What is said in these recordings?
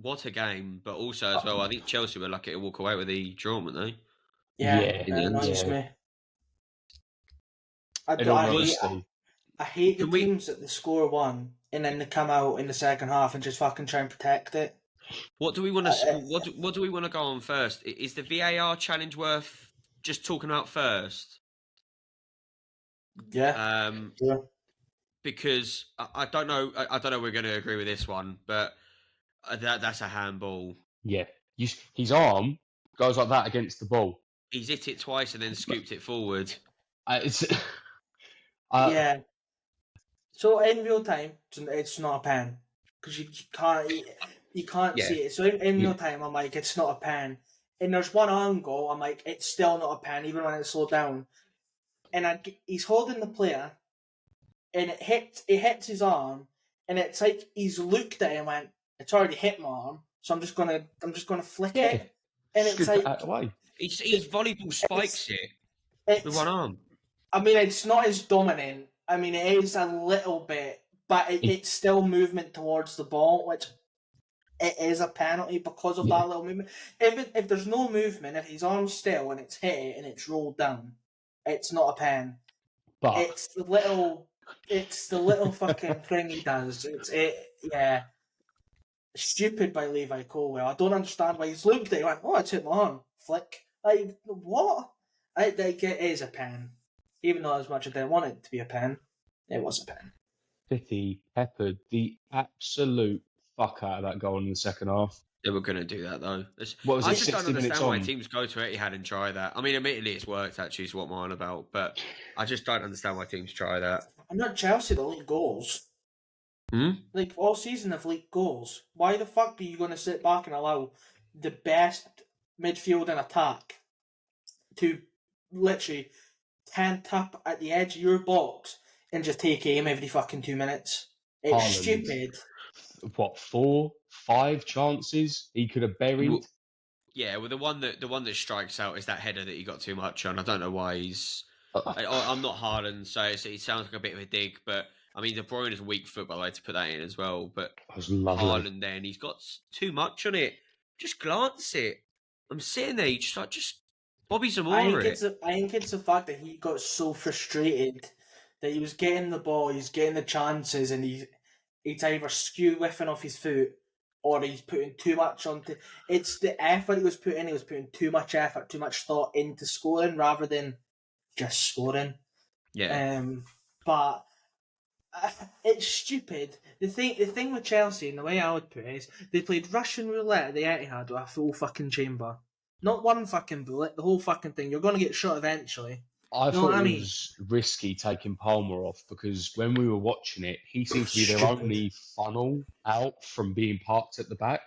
what a game! But also as well, I think Chelsea were lucky to walk away with the draw, weren't they? Yeah, Yeah, it annoys me. I hate the teams that they score one and then they come out in the second half and just fucking try and protect it. What do we want to? What do we want to go on first? Is the VAR challenge worth just talking about first? Yeah. Because I don't know. I don't know. We're going to agree with this one, but that's a handball. Yeah, his arm goes like that against the ball. He's hit it twice and then scooped it forward. Yeah. So in real time, it's not a pen because you can't see it. So in real time, I'm like, it's not a pen. And there's one angle, I'm like, it's still not a pen, even when it's slowed down. And he's holding the player, and it hits his arm, and it's like he's looked at it and went, it's already hit my arm, so I'm just gonna flick it. And it's like his volleyball spikes it with one arm. I mean, it's not as dominant. I mean, it is a little bit, but it's still movement towards the ball, which it is a penalty because of that little movement. If there's no movement, if his arm's still and it's hit and it's rolled down, it's not a pen. But it's the little fucking thing he does. Yeah. Stupid by Levi Colwell. I don't understand why he's looked at it and went, oh, it's hit my arm. Flick. Like, what? It is a pen. Even though as much as I didn't want it to be a pen, it was a pen. Fitty peppered the absolute fuck out of that goal in the second half. They were going to do that, though. I just don't understand why teams go to Etihad and try that. I mean, admittedly, it's worked, actually, is what I'm on about. But I just don't understand why teams try that. I'm not Chelsea that leak goals. Like, all season they've leaked goals. Why the fuck are you going to sit back and allow the best midfield and attack to literally tent up at the edge of your box and just take aim every fucking 2 minutes? It's stupid. What, 4, 5 chances he could have buried? Yeah, well, the one that strikes out is that header that he got too much on. I don't know why he's. I'm not Haaland, so it sounds like a bit of a dig, but I mean, De Bruyne is a weak foot, by the way, to put that in as well. But Haaland, then he's got too much on it. Just glance it. I'm sitting there, just Bobby Zamora. I think it's the fact that he got so frustrated that he was getting the ball, he's getting the chances, and he's either skew whiffing off his foot or he's putting too much onto. It's the effort he was putting. He was putting too much effort, too much thought into scoring rather than just scoring. Yeah. But it's stupid. The thing with Chelsea, and the way I would put it, is they played Russian roulette at the Etihad with a full fucking chamber. Not one fucking bullet, the whole fucking thing. You're going to get shot eventually. I thought it was risky taking Palmer off because when we were watching it, he seems to be their only funnel out from being parked at the back.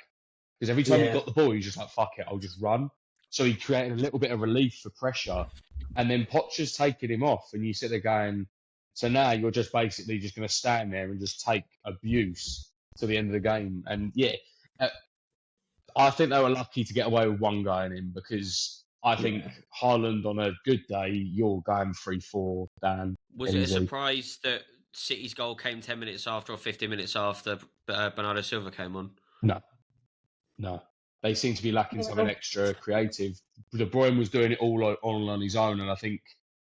Because every time he got the ball, he's just like, fuck it, I'll just run. So he created a little bit of relief for pressure. And then Poch's taking him off, and you sit there going, so now you're just basically just going to stand there and just take abuse to the end of the game. And I think they were lucky to get away with one guy in him because I think Haaland on a good day, you're going 3-4, Dan. Was it a surprise that City's goal came 10 minutes after or 15 minutes after Bernardo Silva came on? No. They seem to be lacking something extra creative. De Bruyne was doing it all on his own, and I think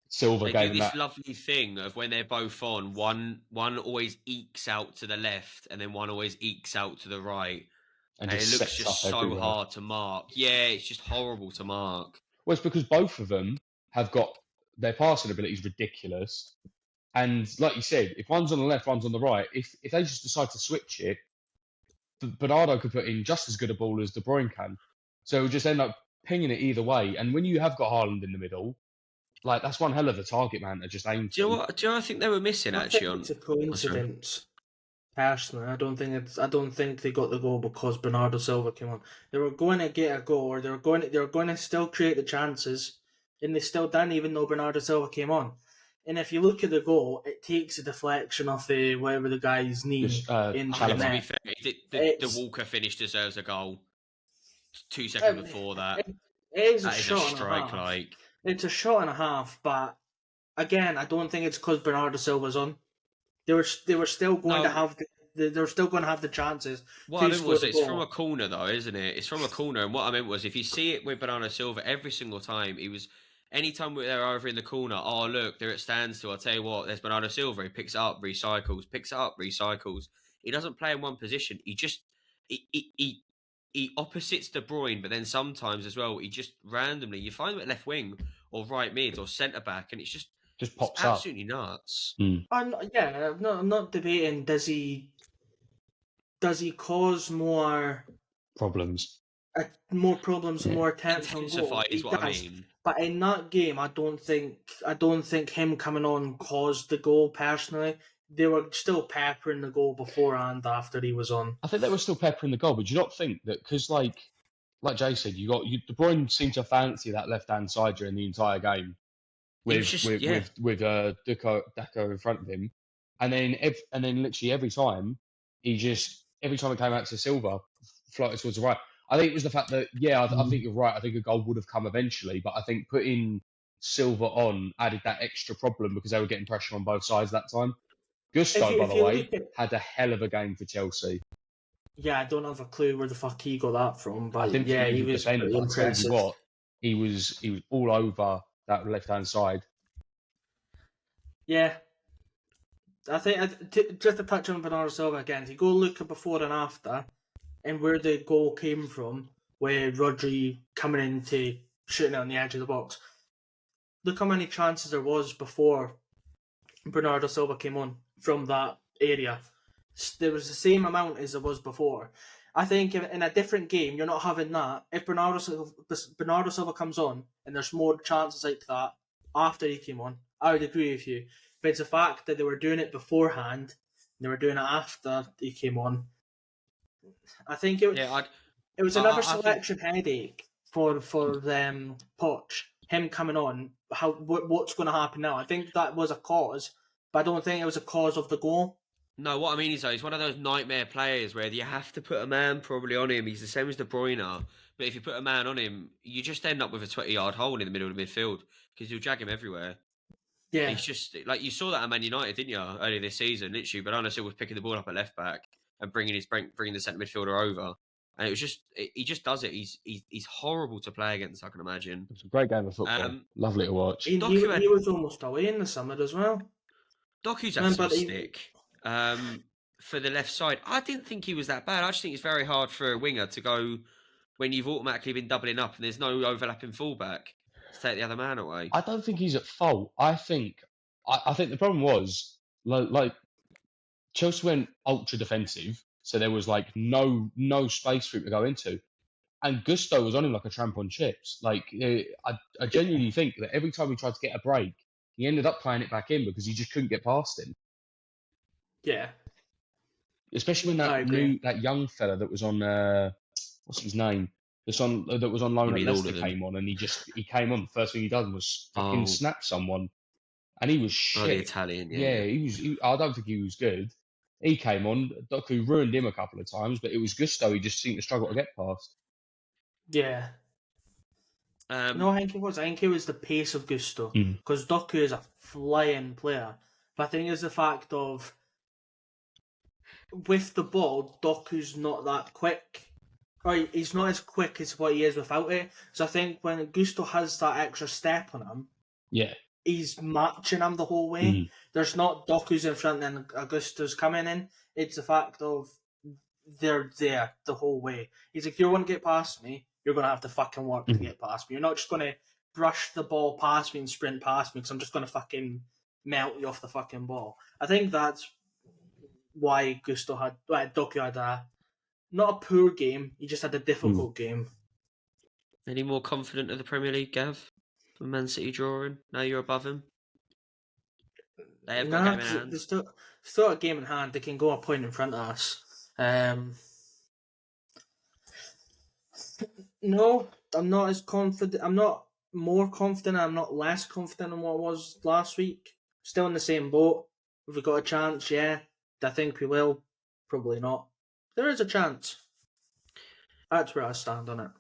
Silva gave him that. This lovely thing of when they're both on, one always ekes out to the left, and then one always ekes out to the right. And it looks just so hard to mark. Yeah, it's just horrible to mark. Well, it's because both of them have got their passing ability is ridiculous. And like you said, if one's on the left, one's on the right, if they just decide to switch it, Bernardo could put in just as good a ball as De Bruyne can. So it would just end up pinging it either way. And when you have got Haaland in the middle, like that's one hell of a target man to just aim to. Do you know what I think they were missing actually? It's a coincidence. Personally, I don't think they got the goal because Bernardo Silva came on. They were going to get a goal, or they were going to still create the chances, and they still didn't, even though Bernardo Silva came on. And if you look at the goal, it takes a deflection off whatever the guy's knee into the net. To be fair, the Walker finish deserves a goal. 2 seconds before that. It is a shot and a half. It's a shot and a half, but again, I don't think it's because Bernardo Silva's on. They were still going to have they're still going to have the chances. What to I meant score was the it's from goal. a corner though, isn't it? It's from a corner, and what I meant was if you see it with Bernardo Silva every single time, anytime they're over in the corner. Oh look, they're at standstill. I'll tell you what, there's Bernardo Silva. He picks it up, recycles, picks it up, recycles. He doesn't play in one position. He opposites De Bruyne, but then sometimes as well, he just randomly you find him at left wing or right mid or centre back, and Just it's pops up. absolutely nuts. I'm not debating. Does he cause more Problems. problems, Yeah. more attempts on goal? Intensify is He what I does. mean. But in that game, I don't think him coming on caused the goal personally. They were still peppering the goal before and after he was on. I think they were still peppering the goal, but do you not think that because like Jay said, De Bruyne seemed to fancy that left hand side during the entire game with Deco in front of him, and then literally every time it came out to Silva, floated towards the right. I think it was the fact that I think you're right. I think a goal would have come eventually, but I think putting Silva on added that extra problem because they were getting pressure on both sides that time. Gusto, by If the you way, look at, had a hell of a game for Chelsea. I don't have a clue where the fuck he got that from, I but didn't think he he could was defend, pretty but I tell you impressive. what, he was all over that left hand side. Yeah, I think just to touch on Bernardo Silva again, if you go look at before and after, and where the goal came from, where Rodri coming into shooting it on the edge of the box. Look how many chances there was before Bernardo Silva came on from that area. There was the same amount as there was before. I think in a different game, you're not having that. If Bernardo Silva comes on and there's more chances like that after he came on, I would agree with you. But it's the fact that they were doing it beforehand, and they were doing it after he came on. I think it was another selection headache for them Poch. Him coming on, what's going to happen now? I think that was a cause, but I don't think it was a cause of the goal. No, what I mean is though, he's one of those nightmare players where you have to put a man probably on him. He's the same as De Bruyne, but if you put a man on him, you just end up with a 20-yard hole in the middle of the midfield because you'll jag him everywhere. Yeah, He's just like you saw that at Man United, didn't you? Earlier this season, literally. Bernardo Silva was picking the ball up at left back and bringing the centre midfielder over, and it was just he just does it. He's horrible to play against. I can imagine. It was a great game of football. Lovely to watch. he was almost away in the summer as well. Doku's had some stick for the left side. I didn't think he was that bad. I just think it's very hard for a winger to go when you've automatically been doubling up and there's no overlapping fullback to take the other man away. I don't think he's at fault. I think the problem was like Chelsea went ultra defensive, so there was like no space for him to go into, and Gusto was on him like a tramp on chips. Like I genuinely think that every time he tried to get a break, he ended up playing it back in because he just couldn't get past him. Yeah, especially when that young fella that was on what's his name? That was on loan at Leicester came on, and he came on. The first thing he done was fucking snap someone, and he was shit. The Italian, I don't think he was good. He came on. Doku ruined him a couple of times, but it was Gusto. He just seemed to struggle to get past. Yeah. No, I think it was the pace of Gusto because Doku is a flying player. But I think it's the fact of with the ball, Doku's not that quick. Right, he's not as quick as what he is without it. So I think when Gusto has that extra step on him, he's matching him the whole way. There's not Doku's in front and Gusto's coming in. It's the fact of they're there the whole way. He's like, you want to get past me, you're going to have to fucking work to get past me. You're not just going to brush the ball past me and sprint past me because I'm just going to fucking melt you off the fucking ball. I think that's why Doku had not a poor game, he just had a difficult game. Any more confident of the Premier League, Gav? For Man City drawing? Now you're above him? They have got a game in hand. There's still a game in hand. They can go a point in front of us. No, I'm not as confident. I'm not more confident. I'm not less confident than what I was last week. Still in the same boat. Have we got a chance? Yeah. Do I think we will? Probably not. There is a chance. That's where I stand on it.